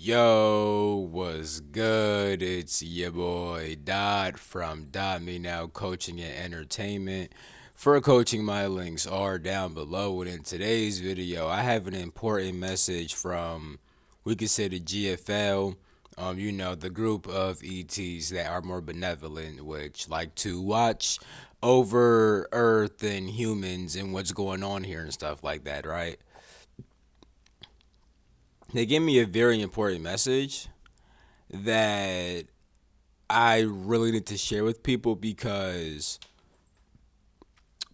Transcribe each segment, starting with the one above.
Yo, what's good? It's your boy Dot from Dot Me Now Coaching and Entertainment. For coaching, my links are down below. And in today's video, I have an important message from, we could say, the GFL. The group of ETs that are more benevolent, which like to watch over Earth and humans and what's going on here and stuff like that, right? They gave me a very important message that I really need to share with people because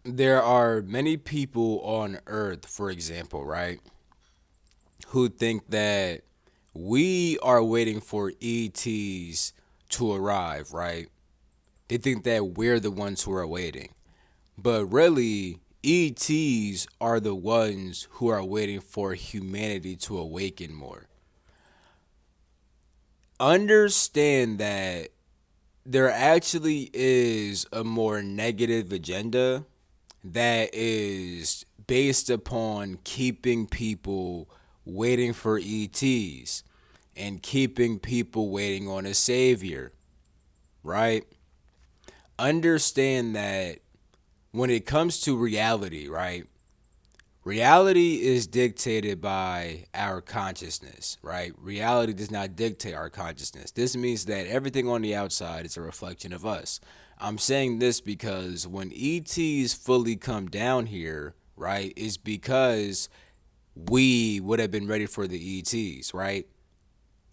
there are many people on earth, for example, right, who think that we are waiting for ETs to arrive, right? They think that we're the ones who are waiting. But really, ETs are the ones who are waiting for humanity to awaken more. Understand that there actually is a more negative agenda that is based upon keeping people waiting for ETs and keeping people waiting on a savior, right? Understand that when it comes to reality, right? Reality is dictated by our consciousness, right? Reality does not dictate our consciousness. This means that everything on the outside is a reflection of us. I'm saying this because when ETs fully come down here, right, is because we would have been ready for the ETs, right?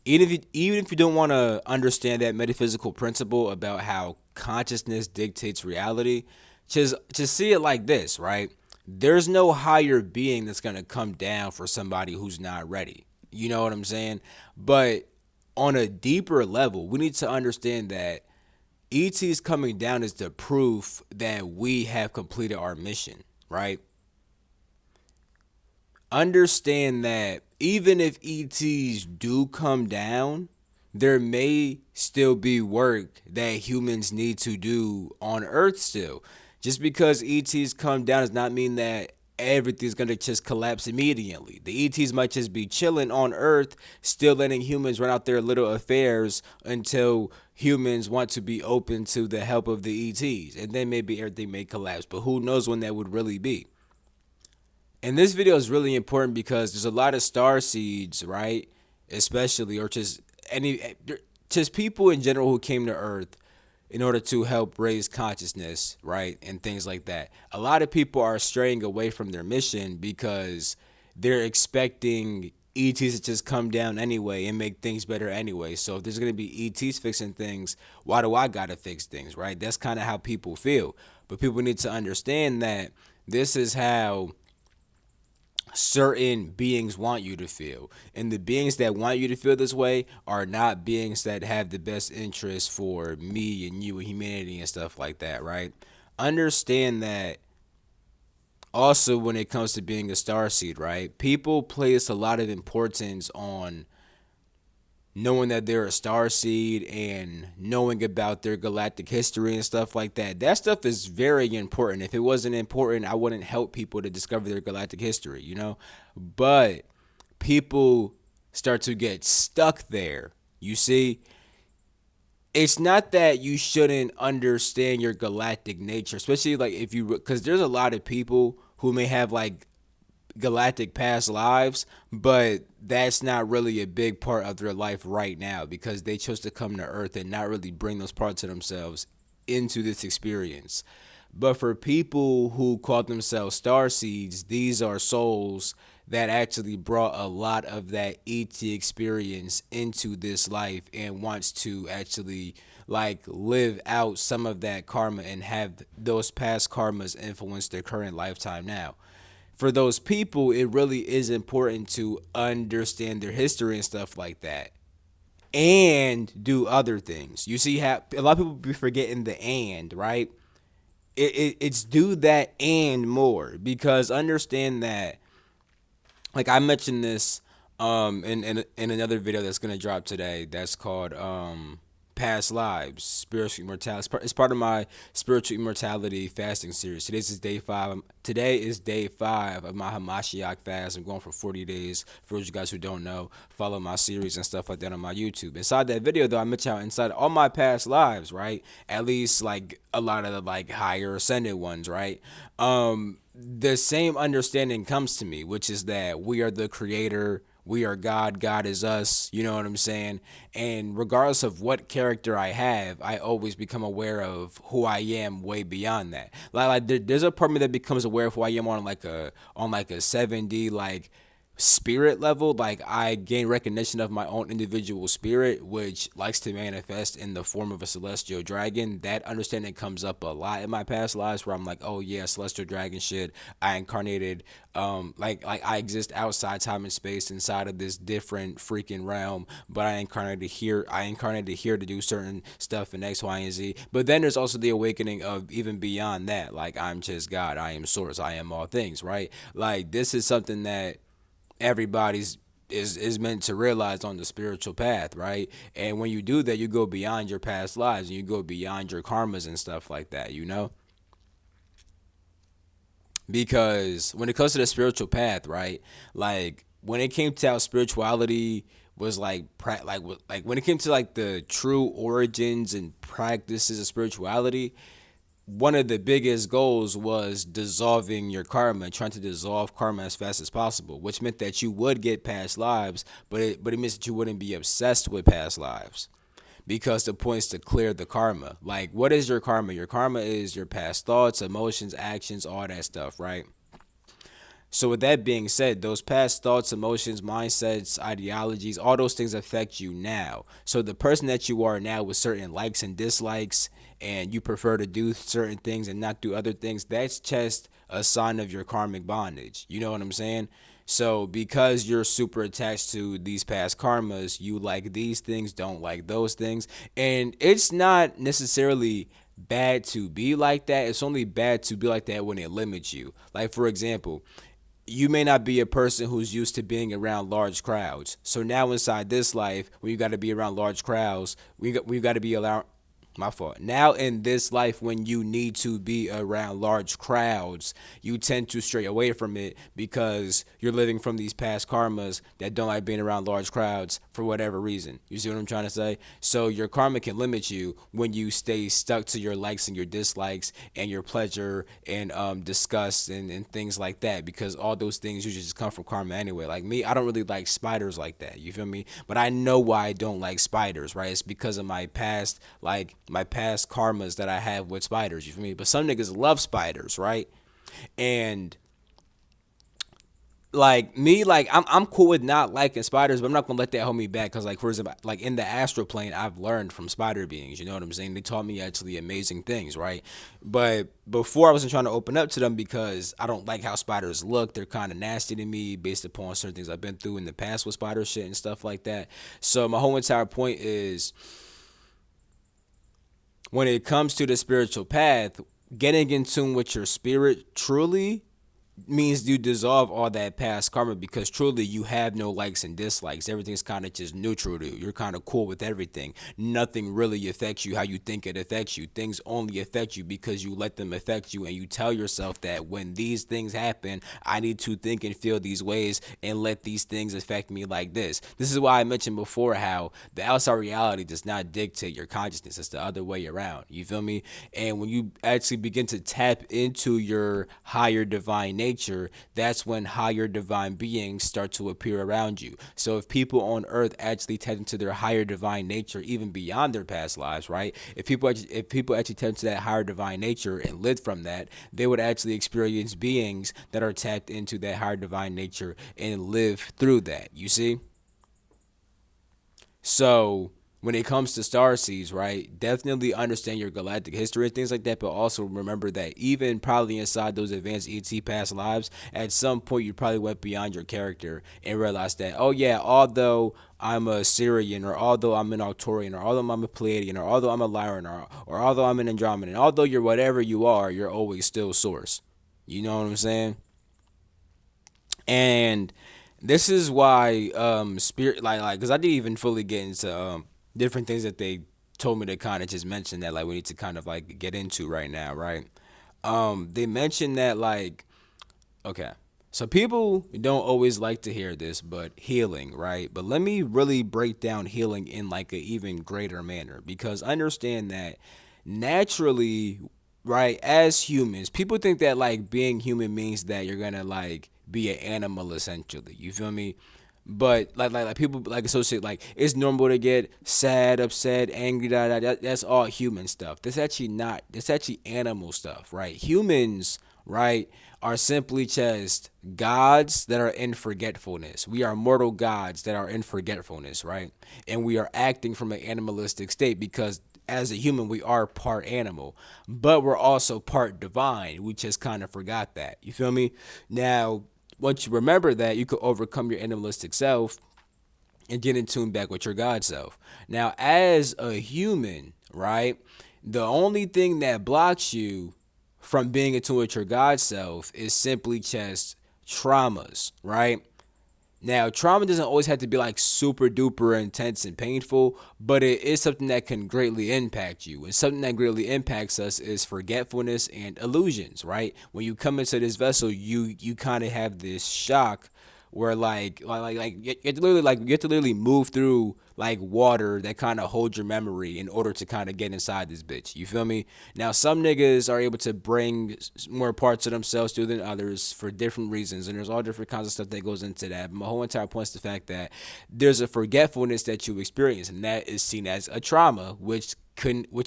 Even if you don't want to understand that metaphysical principle about how consciousness dictates reality, just see it like this, right? There's no higher being that's going to come down for somebody who's not ready. You know what I'm saying? But on a deeper level, we need to understand that ET's coming down is the proof that we have completed our mission, right? Understand that even if ETs do come down, there may still be work that humans need to do on Earth still. Just because ETs come down does not mean that everything's going to just collapse immediately. The ETs might just be chilling on Earth, still letting humans run out their little affairs until humans want to be open to the help of the ETs. And then maybe everything may collapse. But who knows when that would really be. And this video is really important because there's a lot of star seeds, right? Especially, or just people in general who came to Earth in order to help raise consciousness, right? And things like that. A lot of people are straying away from their mission because they're expecting ETs to just come down anyway and make things better anyway. So if there's going to be ETs fixing things, why do I got to fix things, right? That's kind of how people feel. But people need to understand that this is how certain beings want you to feel. And the beings that want you to feel this way are not beings that have the best interest for me and you and humanity and stuff like that, right? Understand that also when it comes to being a star seed, right? People place a lot of importance on knowing that they're a star seed and knowing about their galactic history and stuff like that. That stuff is very important. If it wasn't important, I wouldn't help people to discover their galactic history, you know? But people start to get stuck there. You see, it's not that you shouldn't understand your galactic nature, especially like if you, because there's a lot of people who may have like galactic past lives, but that's not really a big part of their life right now because they chose to come to Earth and not really bring those parts of themselves into this experience. But for people who call themselves star seeds, these are souls that actually brought a lot of that ET experience into this life and wants to actually like live out some of that karma and have those past karmas influence their current lifetime now. For those people, it really is important to understand their history and stuff like that and do other things. You see how a lot of people be forgetting the and, right? It's do that and more because understand that, like I mentioned this in another video that's going to drop today that's called past lives, spiritual immortality. It's part of my spiritual immortality fasting series. Today's is day 5. Today is day 5 of my Hamashiach fast. I'm going for 40 days. For those of you guys who don't know, follow my series and stuff like that on my YouTube. Inside that video, though, I mentioned how inside all my past lives, right, at least like a lot of the like higher ascended ones, right, the same understanding comes to me, which is that we are the creator, we are God, God is us, you know what I'm saying? And regardless of what character I have, I always become aware of who I am way beyond that. There's a part of me that becomes aware of who I am on like a 7D like spirit level. Like I gain recognition of my own individual spirit, which likes to manifest in the form of a celestial dragon. That understanding comes up a lot in my past lives, where I'm like, oh yeah, celestial dragon shit. I incarnated, like I exist outside time and space, inside of this different freaking realm, but I incarnated here. I incarnated here to do certain stuff in X, Y, and Z. But then there's also the awakening of even beyond that. Like I'm just God. I am source. I am all things. Right. Like this is something that everybody's is meant to realize on the spiritual path, right? And when you do that, you go beyond your past lives and you go beyond your karmas and stuff like that, you know? Because when it comes to the spiritual path, right? Like when it came to how spirituality was like when it came to like the true origins and practices of spirituality, one of the biggest goals was dissolving your karma, trying to dissolve karma as fast as possible, which meant that you would get past lives, but it means that you wouldn't be obsessed with past lives. Because the point is to clear the karma. Like, what is your karma? Your karma is your past thoughts, emotions, actions, all that stuff, right? So with that being said, those past thoughts, emotions, mindsets, ideologies, all those things affect you now. So the person that you are now with certain likes and dislikes, and you prefer to do certain things and not do other things, that's just a sign of your karmic bondage. You know what I'm saying? So because you're super attached to these past karmas, you like these things, don't like those things. And it's not necessarily bad to be like that. It's only bad to be like that when it limits you. Like for example, you may not be a person who's used to being around large crowds. So now inside this life, when you got to be around large crowds, we got to be around. My fault. Now in this life, when you need to be around large crowds, you tend to stray away from it because you're living from these past karmas that don't like being around large crowds for whatever reason. You see what I'm trying to say? So your karma can limit you when you stay stuck to your likes and your dislikes and your pleasure and disgust and things like that, because all those things usually just come from karma anyway. Like me, I don't really like spiders like that. You feel me? But I know why I don't like spiders, right? It's because of my past, like my past karmas that I have with spiders. You feel me? But some niggas love spiders, right? And like me, like I'm cool with not liking spiders, but I'm not gonna let that hold me back. Cause like for example, like in the astral plane, I've learned from spider beings. You know what I'm saying? They taught me actually amazing things, right? But before I wasn't trying to open up to them because I don't like how spiders look. They're kind of nasty to me based upon certain things I've been through in the past with spider shit and stuff like that. So my whole entire point is, when it comes to the spiritual path, getting in tune with your spirit truly means you dissolve all that past karma, because truly you have no likes and dislikes. Everything's kind of just neutral to you. You're kind of cool with everything. Nothing really affects you how you think it affects you. Things only affect you because you let them affect you, and you tell yourself that when these things happen, I need to think and feel these ways and let these things affect me like this. This is why I mentioned before how the outside reality does not dictate your consciousness. It's the other way around. You feel me? And when you actually begin to tap into your higher divine nature, that's when higher divine beings start to appear around you. So if people on earth actually tap into their higher divine nature, even beyond their past lives, right? If people actually tap into that higher divine nature and live from that, they would actually experience beings that are tapped into that higher divine nature and live through that. You see? So when it comes to star seeds, right, definitely understand your galactic history and things like that, but also remember that even probably inside those advanced ET past lives, at some point you probably went beyond your character and realized that, oh yeah, although I'm a Syrian, or although I'm an Arcturian, or although I'm a Pleiadian, or although I'm a Lyran, or although I'm an Andromedan, although you're whatever you are, you're always still source. You know what I'm saying? And this is why spirit, like because I didn't even fully get into different things that they told me to kind of just mention that like we need to kind of like get into right now, right? They mentioned that like okay. So people don't always like to hear this, but healing, right? But let me really break down healing in like an even greater manner because understand that naturally, right, as humans, people think that like being human means that you're gonna like be an animal essentially. You feel me? But like people like associate like it's normal to get sad, upset, angry, that's all human stuff. That's actually not. That's actually animal stuff, right? Humans, right, are simply just gods that are in forgetfulness. We are mortal gods that are in forgetfulness, right? And we are acting from an animalistic state because as a human we are part animal, but we're also part divine. We just kind of forgot that. You feel me? Now once you remember that, you could overcome your animalistic self and get in tune back with your God self. Now, as a human, right, the only thing that blocks you from being in tune with your God self is simply just traumas, right? Now, trauma doesn't always have to be like super duper intense and painful, but it is something that can greatly impact you. And something that greatly impacts us is forgetfulness and illusions, right? When you come into this vessel, you kind of have this shock where you have to literally move through like water that kind of holds your memory in order to kind of get inside this bitch. You feel me? Now some niggas are able to bring more parts of themselves through than others for different reasons, and there's all different kinds of stuff that goes into that. But my whole entire point is the fact that there's a forgetfulness that you experience, and that is seen as a trauma, which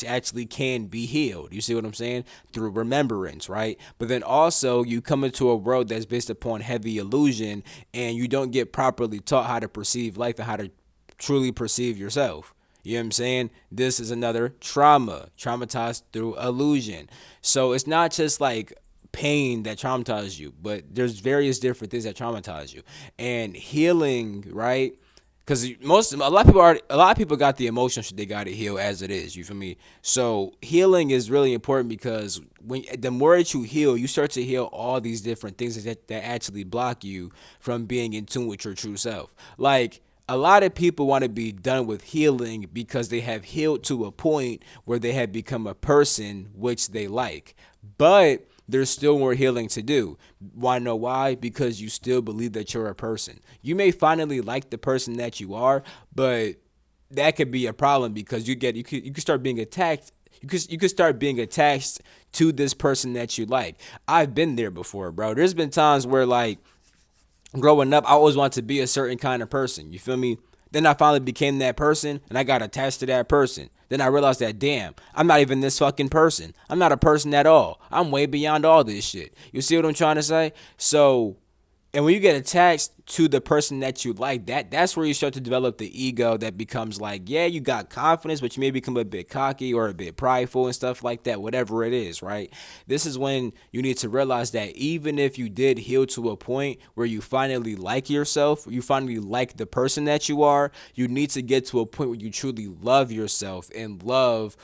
actually can be healed. You see what I'm saying? Through remembrance, right? But then also you come into a world that's based upon heavy illusion and you don't get properly taught how to perceive life and how to truly perceive yourself. You know what I'm saying? This is another trauma, traumatized through illusion. So it's not just like pain that traumatizes you, but there's various different things that traumatize you. And healing, right? Because a lot of people got the emotional shit they got to heal as it is. You feel me? So healing is really important because when the more that you heal, you start to heal all these different things that actually block you from being in tune with your true self. Like a lot of people want to be done with healing because they have healed to a point where they have become a person which they like. But there's still more healing to do. Want to know why? Because you still believe that you're a person. You may finally like the person that you are, but that could be a problem because you could start being attacked. You could start being attached to this person that you like. I've been there before, bro. There's been times where like growing up, I always wanted to be a certain kind of person. You feel me? Then I finally became that person and I got attached to that person. Then I realized that, damn, I'm not even this fucking person. I'm not a person at all. I'm way beyond all this shit. You see what I'm trying to say? So and when you get attached to the person that you like, that's where you start to develop the ego that becomes like, yeah, you got confidence, but you may become a bit cocky or a bit prideful and stuff like that, whatever it is, right? This is when you need to realize that even if you did heal to a point where you finally like yourself, you finally like the person that you are, you need to get to a point where you truly love yourself and love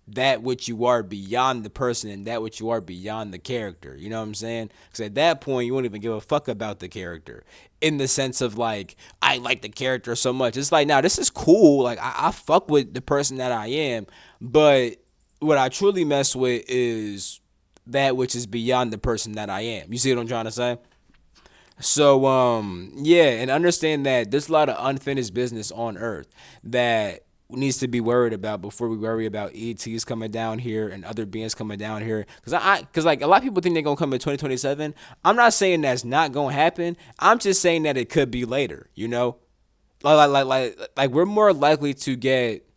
that which you are beyond the person and that which you are beyond the character. You know what I'm saying? Because at that point, you won't even give a fuck about the character in the sense of like, I like the character so much. It's like, now this is cool. Like, I fuck with the person that I am. But what I truly mess with is that which is beyond the person that I am. You see what I'm trying to say? So yeah, and understand that there's a lot of unfinished business on Earth that needs to be worried about before we worry about ETs coming down here and other beings coming down here. Cause like a lot of people think they're gonna come in 2027. I'm not saying that's not gonna happen. I'm just saying that it could be later. You know, like we're more likely to get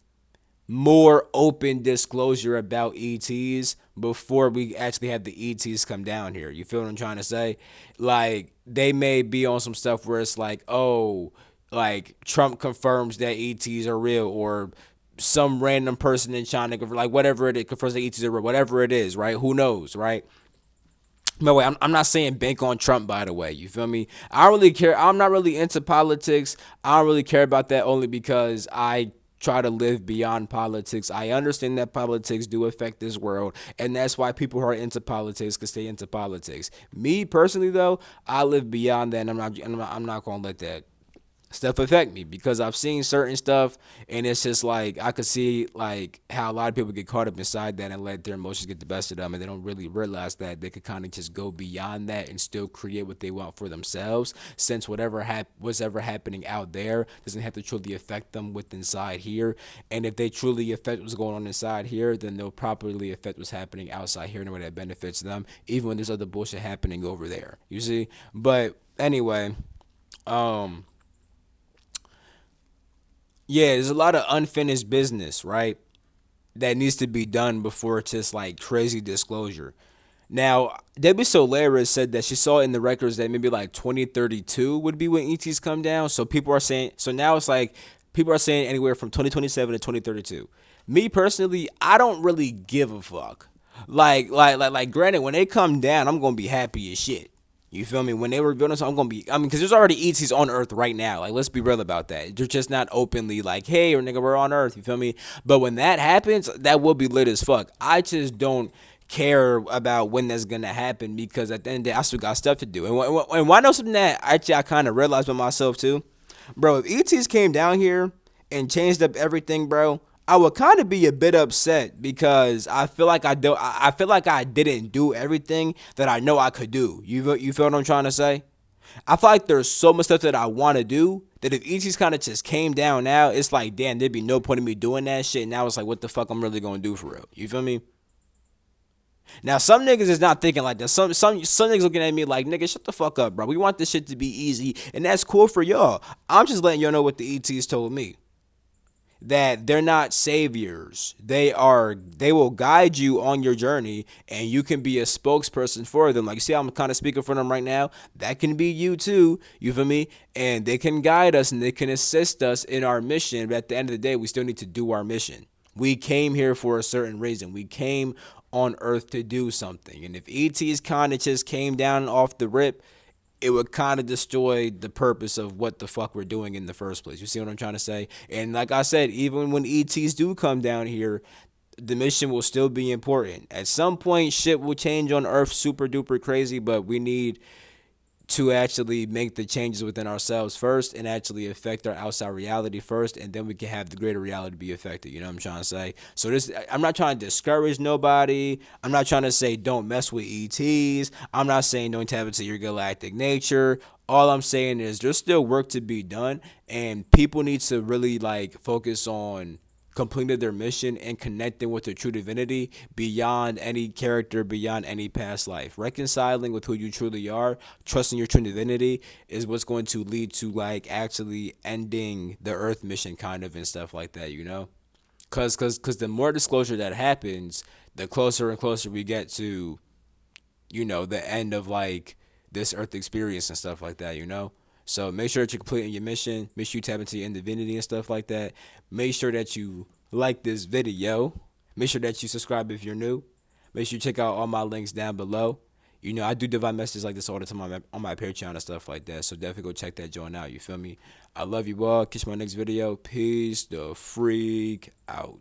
more open disclosure about ETs before we actually have the ETs come down here. You feel what I'm trying to say? Like they may be on some stuff where it's like, oh, like Trump confirms that ETs are real, or some random person in China, like whatever it is, confirms that ETs are real, whatever it is, right? Who knows, right? No way, I'm not saying bank on Trump, by the way. You feel me? I don't really care. I'm not really into politics. I don't really care about that only because I try to live beyond politics. I understand that politics do affect this world, and that's why people who are into politics can stay into politics. Me personally, though, I live beyond that, and I'm not gonna let that stuff affect me because I've seen certain stuff, and it's just like I could see like how a lot of people get caught up inside that and let their emotions get the best of them, and they don't really realize that they could kind of just go beyond that and still create what they want for themselves, since what's ever happening out there doesn't have to truly affect them with inside here. And if they truly affect what's going on inside here, then they'll properly affect what's happening outside here in a way that benefits them, even when there's other bullshit happening over there, you see. But anyway, um yeah, there's a lot of unfinished business, right? That needs to be done before it's just like crazy disclosure. Now, Debbie Solera said that she saw in the records that maybe like 2032 would be when ETs come down. So people are saying, so now it's like people are saying anywhere from 2027 to 2032. Me personally, I don't really give a fuck. Granted, when they come down, I'm gonna be happy as shit. You feel me? When they were building something, I'm gonna be. I mean, because there's already ETs on Earth right now. Like, let's be real about that. They're just not openly like, "Hey, or nigga, we're on Earth." You feel me? But when that happens, that will be lit as fuck. I just don't care about when that's gonna happen because at the end of the day, I still got stuff to do. And why know something that actually I kind of realized by myself too, bro. If ETs came down here and changed up everything, bro, I would kind of be a bit upset because I feel like I feel like I didn't do everything that I know I could do. You feel what I'm trying to say? I feel like there's so much stuff that I want to do that if ETs kind of just came down now, it's like, damn, there'd be no point in me doing that shit. Now it's like, what the fuck I'm really gonna do for real? You feel me? Now some niggas is not thinking like that. Some niggas looking at me like, nigga, shut the fuck up, bro. We want this shit to be easy, and that's cool for y'all. I'm just letting y'all know what the ETs told me, that they're not saviors. They will guide you on your journey and you can be a spokesperson for them. Like you see, I'm kind of speaking for them right now. That can be you too. You feel me? And they can guide us and they can assist us in our mission. But at the end of the day, we still need to do our mission. We came here for a certain reason. We came on Earth to do something. And if ETs kind of just came down off the rip, it would kind of destroy the purpose of what the fuck we're doing in the first place. You see what I'm trying to say? And like I said, even when ETs do come down here, the mission will still be important. At some point, shit will change on Earth super duper crazy, but we need to actually make the changes within ourselves first and actually affect our outside reality first, and then we can have the greater reality be affected. You know what I'm trying to say? So this, I'm not trying to discourage nobody. I'm not trying to say don't mess with ETs. I'm not saying don't tap into your galactic nature. All I'm saying is there's still work to be done, and people need to really like focus on completed their mission and connecting with their true divinity beyond any character, beyond any past life. Reconciling with who you truly are, trusting your true divinity is what's going to lead to like actually ending the Earth mission kind of and stuff like that, you know? Cause the more disclosure that happens, the closer and closer we get to, you know, the end of like this Earth experience and stuff like that, you know? So make sure that you're completing your mission. Make sure you tap into your divinity and stuff like that. Make sure that you like this video. Make sure that you subscribe if you're new. Make sure you check out all my links down below. You know, I do divine messages like this all the time on my Patreon and stuff like that. So definitely go check that joint out. You feel me? I love you all. Catch my next video. Peace the freak out.